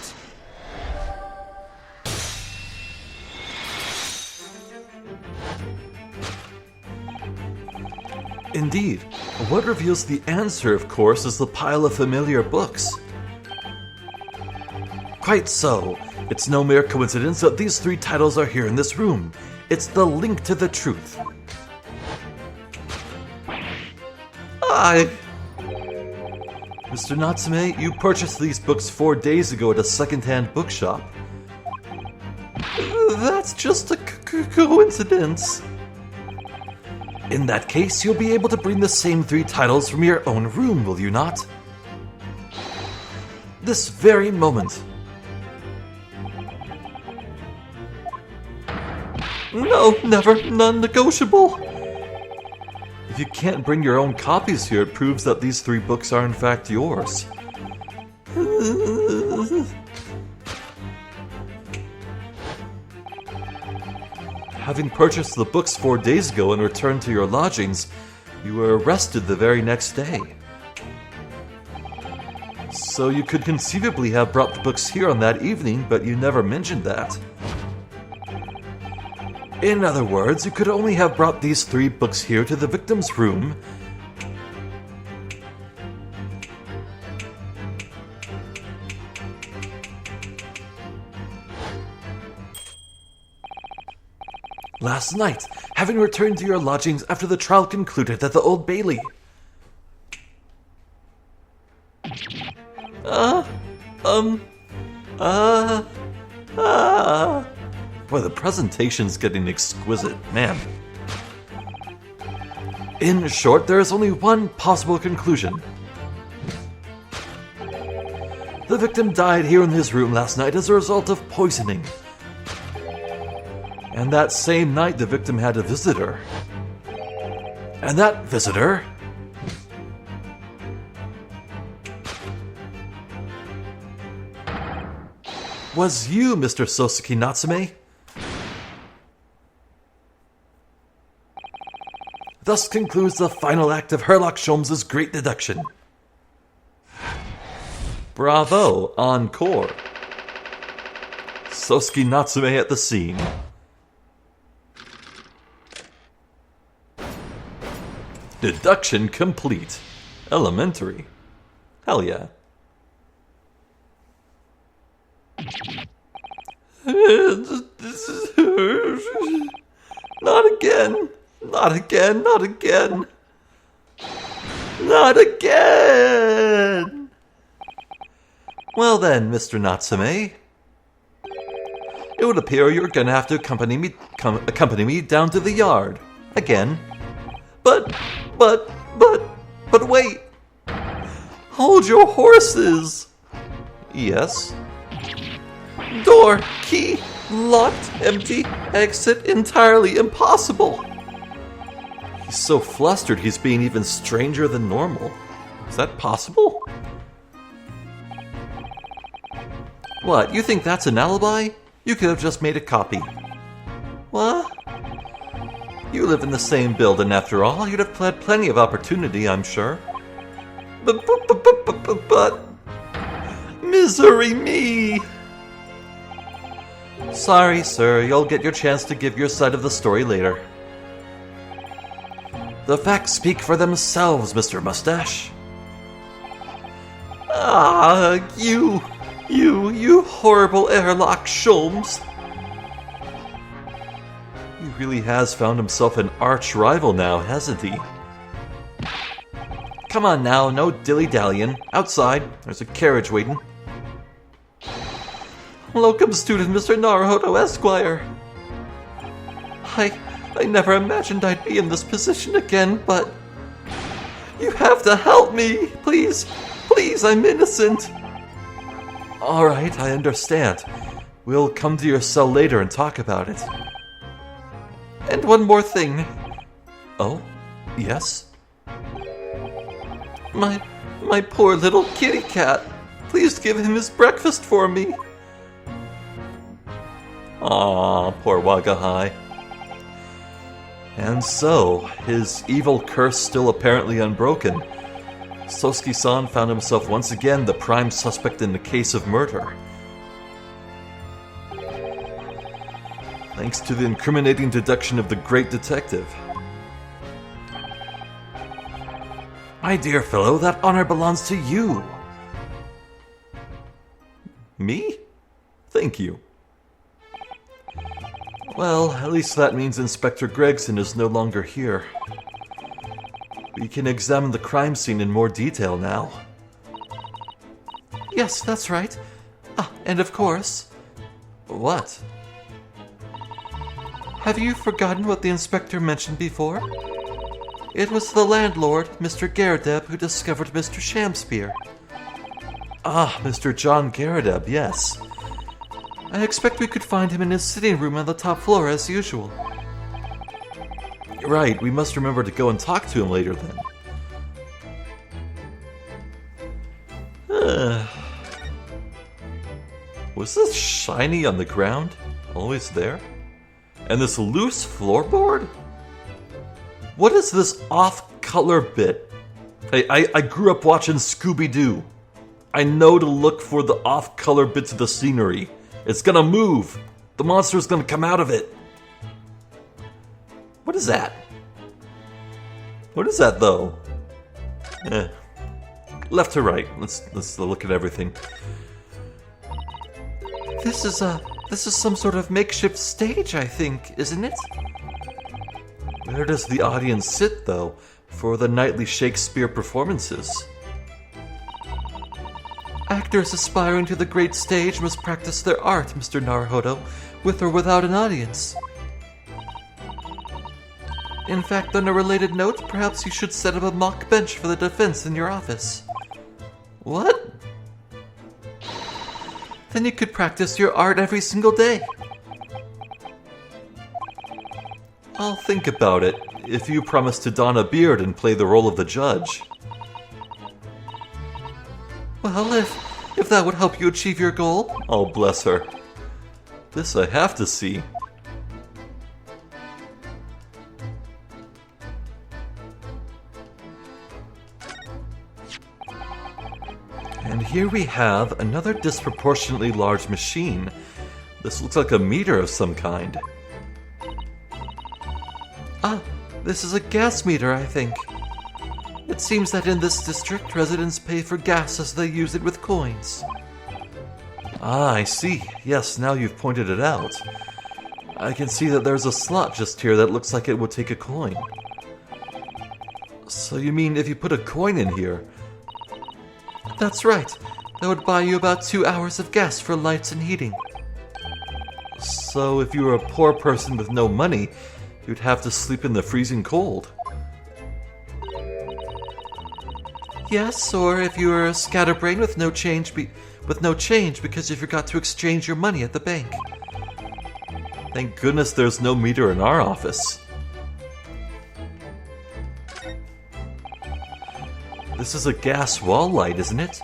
Indeed. What reveals the answer, of course, is the pile of familiar books. Quite so. It's no mere coincidence that these 3 titles are here in this room. It's the link to the truth. Mr. Natsume, you purchased these books 4 days ago at a second-hand bookshop. That's just a coincidence. In that case, you'll be able to bring the same 3 titles from your own room, will you not? This very moment. No, never, non-negotiable. If you can't bring your own copies here, it proves that these 3 books are in fact yours. Having purchased the books 4 days ago and returned to your lodgings, you were arrested the very next day. So you could conceivably have brought the books here on that evening, but you never mentioned that. In other words, you could only have brought these 3 books here to the victim's room. Last night, having returned to your lodgings after the trial concluded at the Old Bailey. Boy, the presentation's getting exquisite, man. In short, there is only one possible conclusion. The victim died here in his room last night as a result of poisoning. And that same night, the victim had a visitor. And that visitor was you, Mr. Sosuke Natsume. Thus concludes the final act of Herlock Sholmes' great deduction. Bravo, encore. Sosuke Natsume at the scene. Deduction complete. Elementary. Hell yeah. Not again. Not again. Not again. Not again. Well then, Mr. Natsume, it would appear you're gonna have to accompany me down to the yard again. But wait! Hold your horses! Yes? Door, key, locked, empty, exit entirely impossible! He's so flustered he's being even stranger than normal. Is that possible? What, you think that's an alibi? You could have just made a copy. What? You live in the same building after all. You'd have had plenty of opportunity, I'm sure. But... Misery me! Sorry, sir. You'll get your chance to give your side of the story later. The facts speak for themselves, Mr. Mustache. Ah, you horrible Herlock Sholmes. He really has found himself an arch rival now, hasn't he? Come on now, no dilly-dallying. Outside, there's a carriage waiting. Locum student Mr. Naruhodo, Esquire. I never imagined I'd be in this position again, but... You have to help me! Please, I'm innocent! Alright, I understand. We'll come to your cell later and talk about it. And one more thing. Oh? Yes? My poor little kitty cat. Please give him his breakfast for me. Aw, poor Wagahai. And so, his evil curse still apparently unbroken, Sosuke-san found himself once again the prime suspect in the case of murder. Thanks to the incriminating deduction of the great detective. My dear fellow, that honor belongs to you. Me? Thank you. Well, at least that means Inspector Gregson is no longer here. We can examine the crime scene in more detail now. Yes, that's right. Ah, and of course... What? Have you forgotten what the inspector mentioned before? It was the landlord, Mr. Garadeb, who discovered Mr. Shamspear. Ah, Mr. John Garadeb, yes. I expect we could find him in his sitting room on the top floor as usual. Right, we must remember to go and talk to him later then. Was this shiny on the ground? Always there? And this loose floorboard? What is this off-color bit? I grew up watching Scooby-Doo. I know to look for the off-color bits of the scenery. It's gonna move. The monster's gonna come out of it. What is that? What is that, though? Left to right. Let's look at everything. This is some sort of makeshift stage, I think, isn't it? Where does the audience sit, though, for the nightly Shakespeare performances? Actors aspiring to the great stage must practice their art, Mr. Naruhodo, with or without an audience. In fact, on a related note, perhaps you should set up a mock bench for the defense in your office. What? Then you could practice your art every single day. I'll think about it, if you promise to don a beard and play the role of the judge. Well, if that would help you achieve your goal. Oh, bless her. This I have to see. And here we have another disproportionately large machine. This looks like a meter of some kind. Ah, this is a gas meter, I think. It seems that in this district, residents pay for gas as they use it with coins. Ah, I see. Yes, now you've pointed it out. I can see that there's a slot just here that looks like it would take a coin. So you mean if you put a coin in here? That's right. That would buy you about 2 hours of gas for lights and heating. So if you were a poor person with no money, you'd have to sleep in the freezing cold. Yes, or if you were a scatterbrain with no change because you forgot to exchange your money at the bank. Thank goodness there's no meter in our office. This is a gas wall light, isn't it?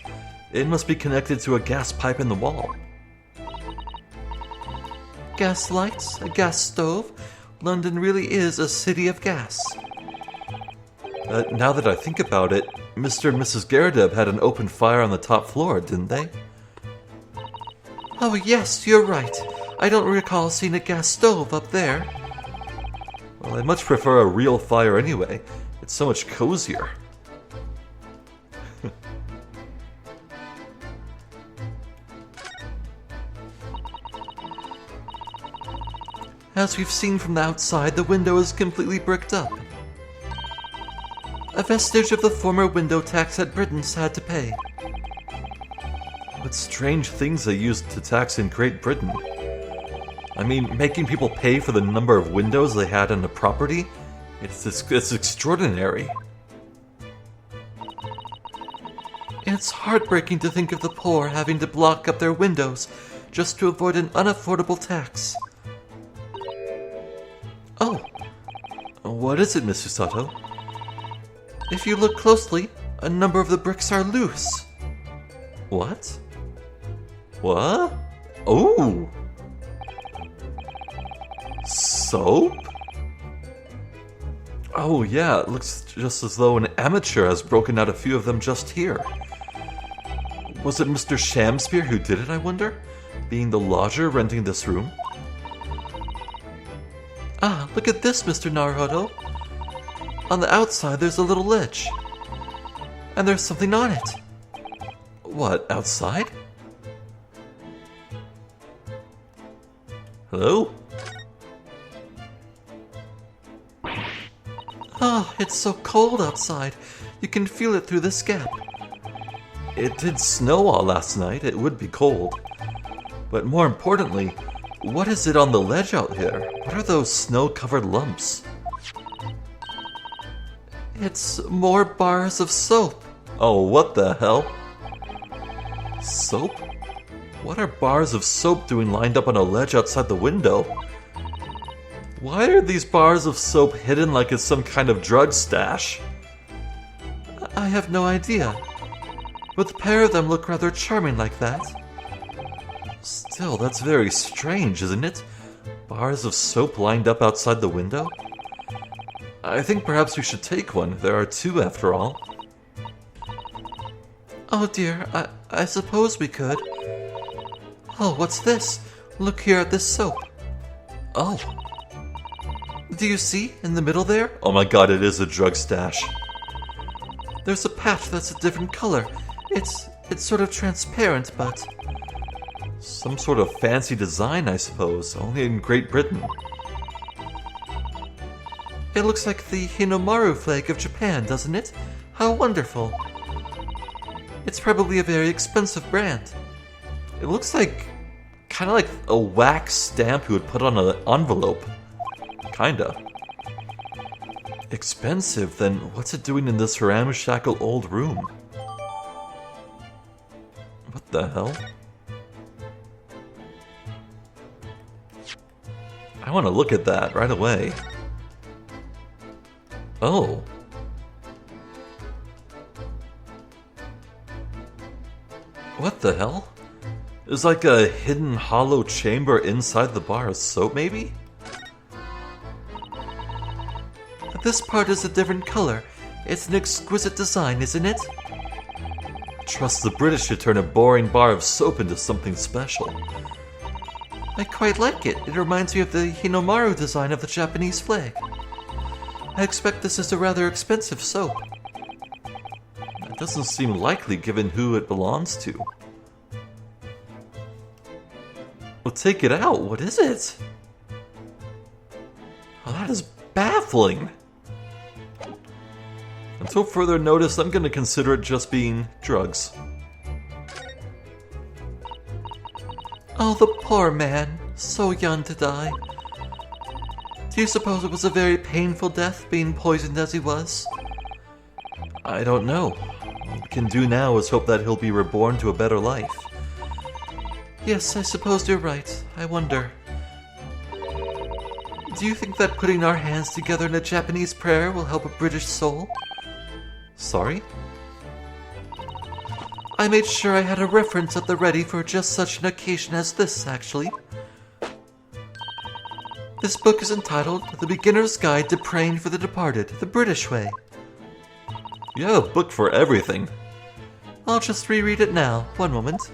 It must be connected to a gas pipe in the wall. Gas lights, a gas stove. London really is a city of gas. Now that I think about it, Mr. and Mrs. Garadeb had an open fire on the top floor, didn't they? Oh yes, you're right. I don't recall seeing a gas stove up there. Well, I much prefer a real fire anyway. It's so much cozier. As we've seen from the outside, the window is completely bricked up. A vestige of the former window tax that Britons had to pay. What strange things they used to tax in Great Britain. I mean, making people pay for the number of windows they had on the property? It's extraordinary. It's heartbreaking to think of the poor having to block up their windows just to avoid an unaffordable tax. Oh, what is it, Mr. Sato? If you look closely, a number of the bricks are loose. What? What? Oh! Soap? Oh yeah, it looks just as though an amateur has broken out a few of them just here. Was it Mr. Shamspear who did it, I wonder? Being the lodger renting this room? Ah, look at this, Mr. Naruhodo. On the outside, there's a little ledge. And there's something on it. What, outside? Hello? Oh, it's so cold outside. You can feel it through this gap. It did snow all last night. It would be cold. But more importantly, what is it on the ledge out there? What are those snow-covered lumps? It's more bars of soap. Oh, what the hell? Soap? What are bars of soap doing lined up on a ledge outside the window? Why are these bars of soap hidden like it's some kind of drug stash? I have no idea. But the pair of them look rather charming like that. Still, that's very strange, isn't it? Bars of soap lined up outside the window? I think perhaps we should take one. There are two, after all. Oh dear, I suppose we could. Oh, what's this? Look here at this soap. Oh. Do you see, in the middle there? Oh my god, it is a drug stash. There's a patch that's a different color. It's sort of transparent, but... some sort of fancy design, I suppose, only in Great Britain. It looks like the Hinomaru flag of Japan, doesn't it? How wonderful. It's probably a very expensive brand. It looks like... kind of like a wax stamp you would put on an envelope. Kinda. Expensive? Then what's it doing in this ramshackle old room? What the hell? I want to look at that right away. Oh. What the hell? There's like a hidden hollow chamber inside the bar of soap, maybe? This part is a different color. It's an exquisite design, isn't it? Trust the British to turn a boring bar of soap into something special. I quite like it. It reminds me of the Hinomaru design of the Japanese flag. I expect this is a rather expensive soap. That doesn't seem likely given who it belongs to. Well, take it out. What is it? Oh, that is baffling. Until further notice, I'm going to consider it just being drugs. Oh, the poor man. So young to die. Do you suppose it was a very painful death, being poisoned as he was? I don't know. All we can do now is hope that he'll be reborn to a better life. Yes, I suppose you're right. I wonder. Do you think that putting our hands together in a Japanese prayer will help a British soul? Sorry? I made sure I had a reference at the ready for just such an occasion as this, actually. This book is entitled The Beginner's Guide to Praying for the Departed, the British Way. You have a book for everything. I'll just reread it now. One moment.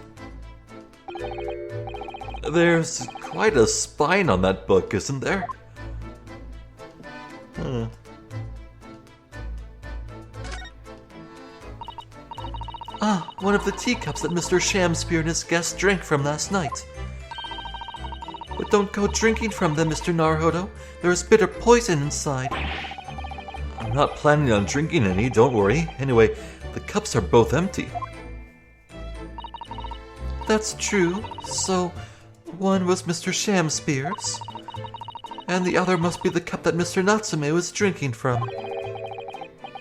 There's quite a spine on that book, isn't there? Ah, one of the teacups that Mr. Shamspear and his guests drank from last night. But don't go drinking from them, Mr. Naruhodo. There is bitter poison inside. I'm not planning on drinking any, don't worry. Anyway, the cups are both empty. That's true. So, one was Mr. Shamspear's, and the other must be the cup that Mr. Natsume was drinking from.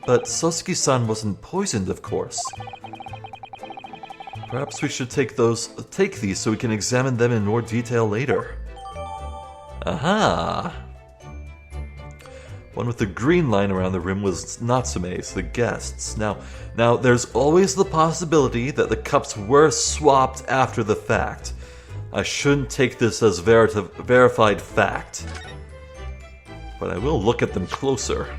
But Sosuke-san wasn't poisoned, of course. Perhaps we should take these so we can examine them in more detail later. Aha! One with the green line around the rim was Natsume's, the guests. Now, there's always the possibility that the cups were swapped after the fact. I shouldn't take this as verified fact. But I will look at them closer.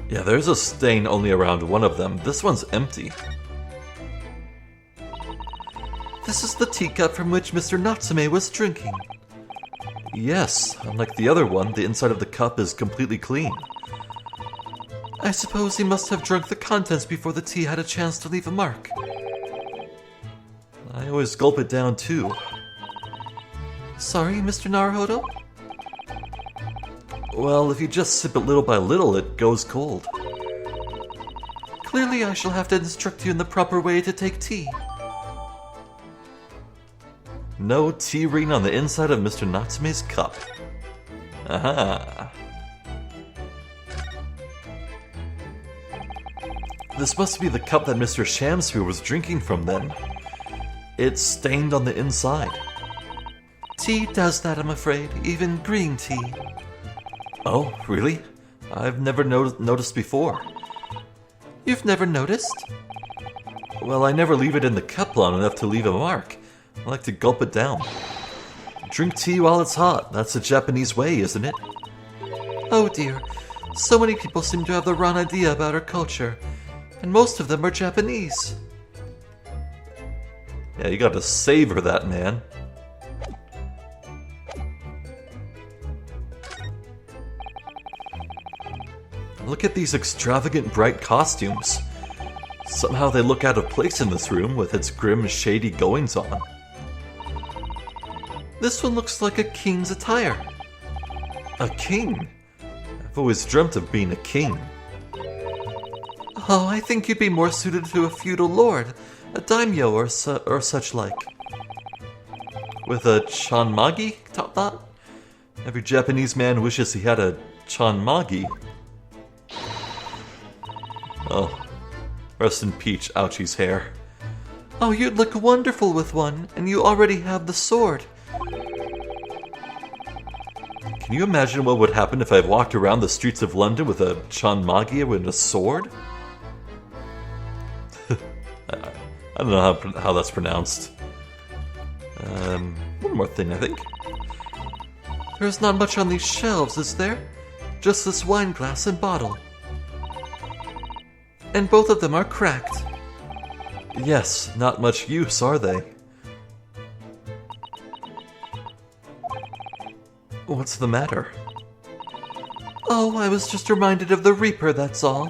Yeah, there's a stain only around one of them. This one's empty. This is the teacup from which Mr. Natsume was drinking. Yes, unlike the other one, the inside of the cup is completely clean. I suppose he must have drunk the contents before the tea had a chance to leave a mark. I always gulp it down too. Sorry, Mr. Naruhodo? Well, if you just sip it little by little, it goes cold. Clearly I shall have to instruct you in the proper way to take tea. No tea ring on the inside of Mr. Natsume's cup. Aha! This must be the cup that Mr. Shamspear was drinking from then. It's stained on the inside. Tea does that, I'm afraid. Even green tea. Oh, really? I've never noticed before. You've never noticed? Well, I never leave it in the cup long enough to leave a mark. I like to gulp it down. Drink tea while it's hot. That's the Japanese way, isn't it? Oh dear. So many people seem to have the wrong idea about our culture. And most of them are Japanese. Yeah, you gotta savor that, man. Look at these extravagant bright costumes. Somehow they look out of place in this room with its grim, shady goings-on. This one looks like a king's attire. A king? I've always dreamt of being a king. Oh, I think you'd be more suited to a feudal lord, a daimyo or such like. With a chanmagi top knot? Every Japanese man wishes he had a chanmagi. Oh, rest in peace, Ouchie's hair. Oh, you'd look wonderful with one, and you already have the sword. Can you imagine what would happen if I walked around the streets of London with a chanmagia and a sword? I don't know how that's pronounced. One more thing, I think. There's not much on these shelves, is there? Just this wine glass and bottle. And both of them are cracked. Yes, not much use, are they? What's the matter? Oh, I was just reminded of the Reaper, that's all.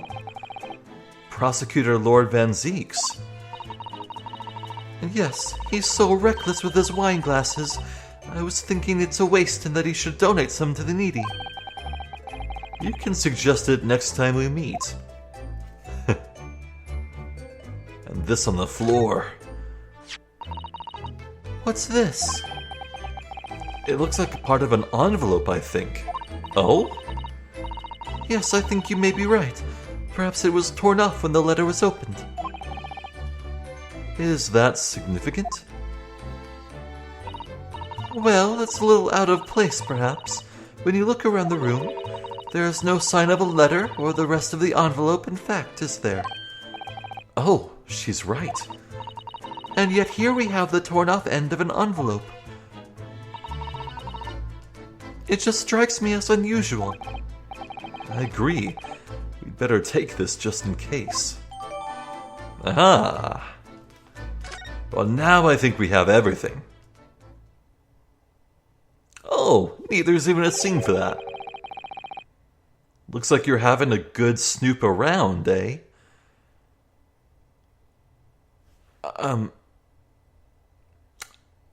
Prosecutor Lord Van Zeeks. And yes, he's so reckless with his wine glasses. I was thinking it's a waste and that he should donate some to the needy. You can suggest it next time we meet. And this on the floor. What's this? It looks like a part of an envelope, I think. Oh? Yes, I think you may be right. Perhaps it was torn off when the letter was opened. Is that significant? Well, it's a little out of place, perhaps. When you look around the room, there is no sign of a letter or the rest of the envelope, in fact, is there? Oh, she's right. And yet here we have the torn off end of an envelope. It just strikes me as unusual. I agree. We'd better take this just in case. Aha! Well, now I think we have everything. Oh, neat, there's even a scene for that. Looks like you're having a good snoop around, eh?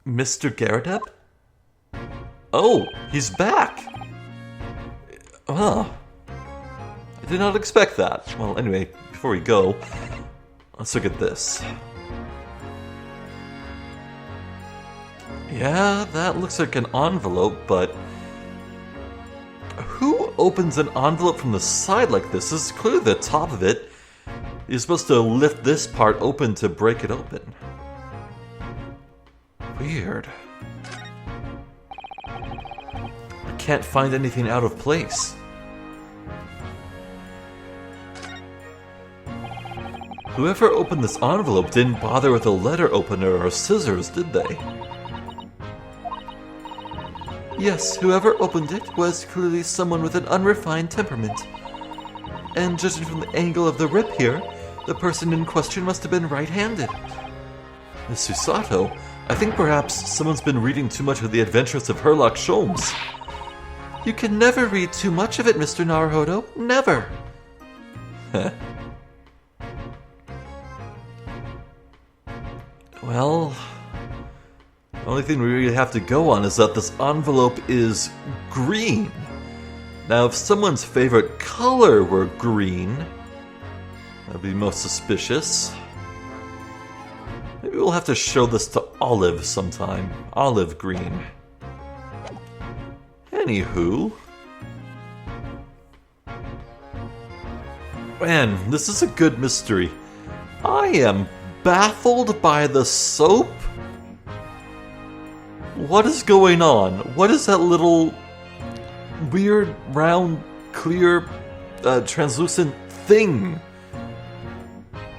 Mr. Garrett? Oh, he's back! Oh, I did not expect that. Well, anyway, before we go, let's look at this. Yeah, that looks like an envelope, but who opens an envelope from the side like this? This is clearly the top of it. You're supposed to lift this part open to break it open. Weird. I can't find anything out of place. Whoever opened this envelope didn't bother with a letter opener or scissors, did they? Yes, whoever opened it was clearly someone with an unrefined temperament. And judging from the angle of the rip here, the person in question must have been right-handed. Miss Susato, I think perhaps someone's been reading too much of the Adventures of Sherlock Holmes. You can never read too much of it, Mr. Naruhodo. Never! Well, the only thing we really have to go on is that this envelope is green. Now, if someone's favorite color were green, that'd be most suspicious. Maybe we'll have to show this to Olive sometime. Olive green. Anywho. Man, this is a good mystery. I am baffled by the soap. What is going on? What is that little weird, round, clear, translucent thing?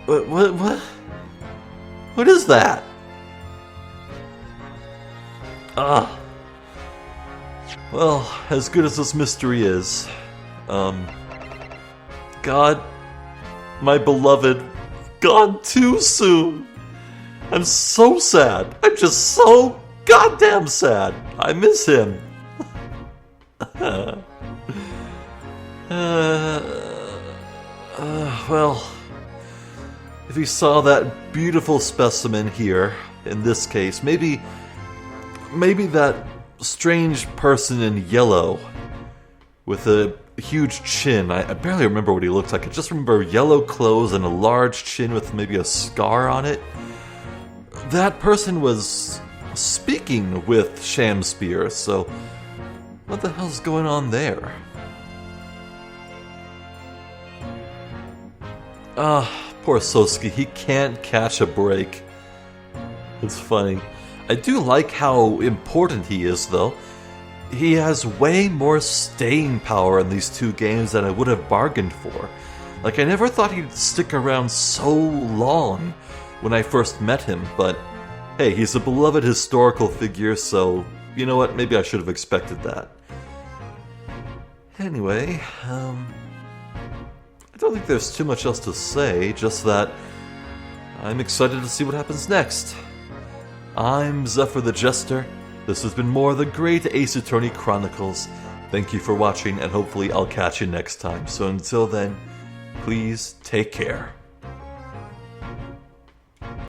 What is that? Well, as good as this mystery is, God, my beloved, gone too soon. I'm so sad. I'm just so goddamn sad. I miss him. Well, if you saw that beautiful specimen here, in this case, maybe that strange person in yellow with a huge chin. I barely remember what he looked like. I just remember yellow clothes and a large chin with maybe a scar on it. That person was speaking with Shamspear, so what the hell's going on there? Poor Sosuke, he can't catch a break. It's funny. I do like how important he is, though. He has way more staying power in these two games than I would have bargained for. Like, I never thought he'd stick around so long when I first met him, but hey, he's a beloved historical figure, so you know what, maybe I should have expected that. Anyway, I don't think there's too much else to say, just that I'm excited to see what happens next. I'm Zephyr the Jester. This has been more of the Great Ace Attorney Chronicles. Thank you for watching, and hopefully I'll catch you next time. So until then, please take care.